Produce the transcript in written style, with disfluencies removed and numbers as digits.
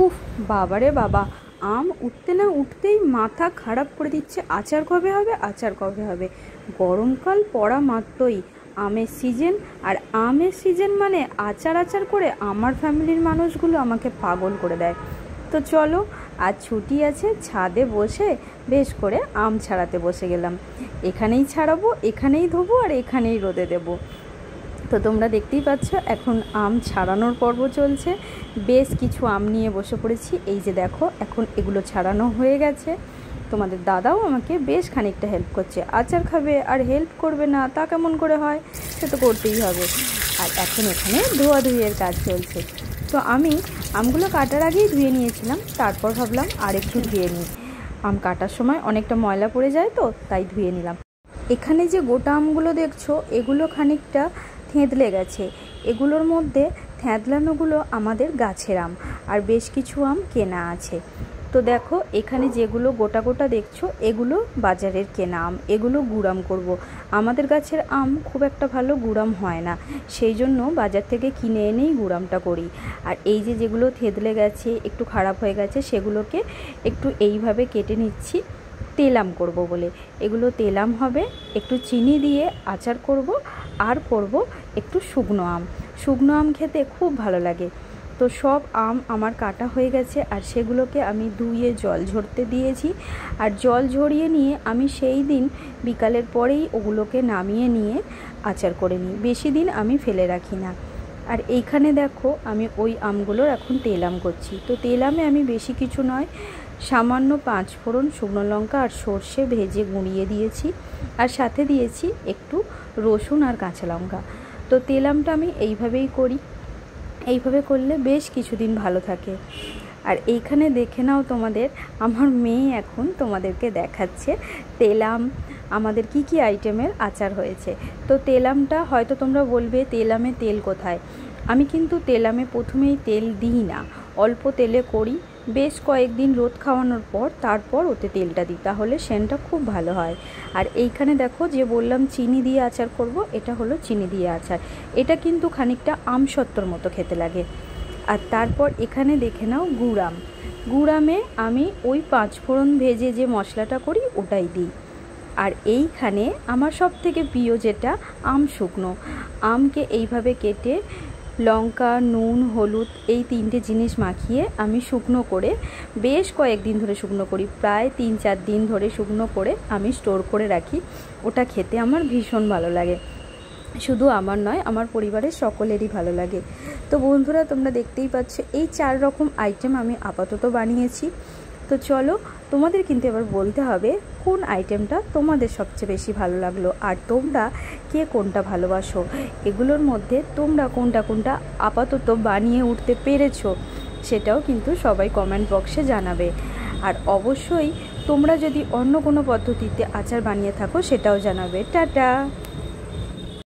উফ, বাবারে বাবা, আম উঠতে না উঠতেই মাথা খারাপ করে দিচ্ছে। আচার কবে হবে, আচার কবে হবে। গরমকাল পড়া মাত্রই আমের সিজন, আর আমের সিজন মানে আচার আচার করে আমার ফ্যামিলির মানুষগুলো আমাকে পাগল করে দেয়। তো চলো, আজ ছুটি আছে, ছাদে বসে বেশ করে আম ছাড়াতে বসে গেলাম। এখানেই ছাড়াবো, এখানেই ধোবো, আর এখানেই রোদে দেবো। তো তোমরা দেখতেই পাচ্ছ এখন আম ছাড়ানোর পর্ব চলছে। বেশ কিছু আম নিয়ে বসে পড়েছি। এই যে দেখো, এখন এগুলো ছাড়ানো হয়ে গেছে। তোমাদের দাদাও আমাকে বেশ খানিকটা হেল্প করছে। আচার খাবে আর হেল্প করবে না, তা কেমন করে হয়? সে তো করতেই হবে। আর এখন এখানে ধোয়াধুইয়ের কাজ চলছে। তো আমি আমগুলো কাটার আগেই ধুয়ে নিয়েছিলাম, তারপর ভাবলাম আর একটু ধুয়ে নিই। আম কাটার সময় অনেকটা ময়লা পড়ে যায়, তো তাই ধুয়ে নিলাম। এখানে যে গোটা আমগুলো দেখছো, এগুলো খানিকটা থেঁতলে গেছে। এগুলোর মধ্যে থেঁতলানোগুলো আমাদের গাছের আম, আর বেশ কিছু আম কেনা আছে। তো দেখো, এখানে যেগুলো গোটা গোটা দেখছো, এগুলো বাজারের কেনা আম। এগুলো গুড়াম করব। আমাদের গাছের আম খুব একটা ভালো গুড়াম হয় না, সেই জন্য বাজার থেকে কিনে এনেই গুড়ামটা করি। আর এই যে যেগুলো থেঁতলে গেছে, একটু খারাপ হয়ে গেছে, সেগুলোকে একটু এইভাবে কেটে নিচ্ছি তেলাম করব বলে। এগুলো তেলাম হবে, একটু চিনি দিয়ে আচার করব, আর করব একটু শুকনো আম। শুকনো আম খেতে খুব ভালো লাগে। তো সব আম আমার কাটা হয়ে গেছে, আর সেগুলোকে আমি ধুয়ে জল ঝরতে দিয়েছি। আর জল ঝরিয়ে নিয়ে আমি সেই দিন বিকালের পরেই ওগুলোকে নামিয়ে নিয়ে আচার করে নিই। বেশি দিন আমি ফেলে রাখি না। আর এইখানে দেখো, আমি ওই আমগুলোর এখন তেলাম করছি। তো তেলামে আমি বেশি কিছু নয়, সামান্য 5 ফোড়ন, শুকনো লঙ্কা আর সর্ষে ভেজে গুঁড়িয়ে দিয়েছি, আর সাথে দিয়েছি একটু রসুন আর কাঁচা লঙ্কা। তো তেলামটা আমি এইভাবেই করি। এইভাবে করলে বেশ কিছুদিন ভালো থাকে। আর এইখানে দেখে নাও, তোমাদের আমার মেয়ে এখন তোমাদেরকে দেখাচ্ছে তেলাম আমাদের কি কি আইটেমের আচার হয়েছে। তো তেলামটা হয়তো তোমরা বলবে তেলামে তেল কোথায়। আমি কিন্তু তেলামে প্রথমেই তেল দিই না, অল্প তেলে করি। বেশ কয়েকদিন রোদ খাওয়ানোর পর তারপর ওতে তেলটা দিই, তাহলে সেন্টটা খুব ভালো হয়। আর এইখানে দেখো, যে বললাম চিনি দিয়ে আচার করব, এটা হলো চিনি দিয়ে আচার। এটা কিন্তু খানিকটা আমসত্ত্বর মতো খেতে লাগে। আর তারপর এখানে দেখে নাও গুড়াম। গুড়ামে আমি ওই 5 ফোড়ন ভেজে যে মশলাটা করি ওটাই দিই। আর এইখানে আমার সব থেকে প্রিয় যেটা, আম শুকনো। আমকে এইভাবে কেটে লঙ্কা, নুন, হলুদ এই 3টে জিনিস মাখিয়ে আমি শুকনো করে বেশ কয়েকদিন ধরে শুকনো করি, প্রায় 3-4 দিন ধরে শুকনো করে আমি স্টোর করে রাখি। ওটা খেতে আমার ভীষণ ভালো লাগে। শুধু আমার নয়, আমার পরিবারের সকলেরই ভালো লাগে। তো বন্ধুরা, তোমরা দেখতেই পাচ্ছ এই 4 রকম আইটেম আমি আপাতত বানিয়েছি। তো চলো, তোমাদের কিন্তু এবার বলতে হবে কোন আইটেমটা তোমাদের সবচেয়ে বেশি ভালো লাগলো, আর তোমরা কে কোনটা ভালোবাসো। এগুলোর মধ্যে তোমরা কোনটা কোনটা আপাতত বানিয়ে উঠতে পেরেছো, সেটাও কিন্তু সবাই কমেন্ট বক্সে জানাবে। আর অবশ্যই তোমরা যদি অন্য কোনো পদ্ধতিতে আচার বানিয়ে থাকো, সেটাও জানাবে। টাটা।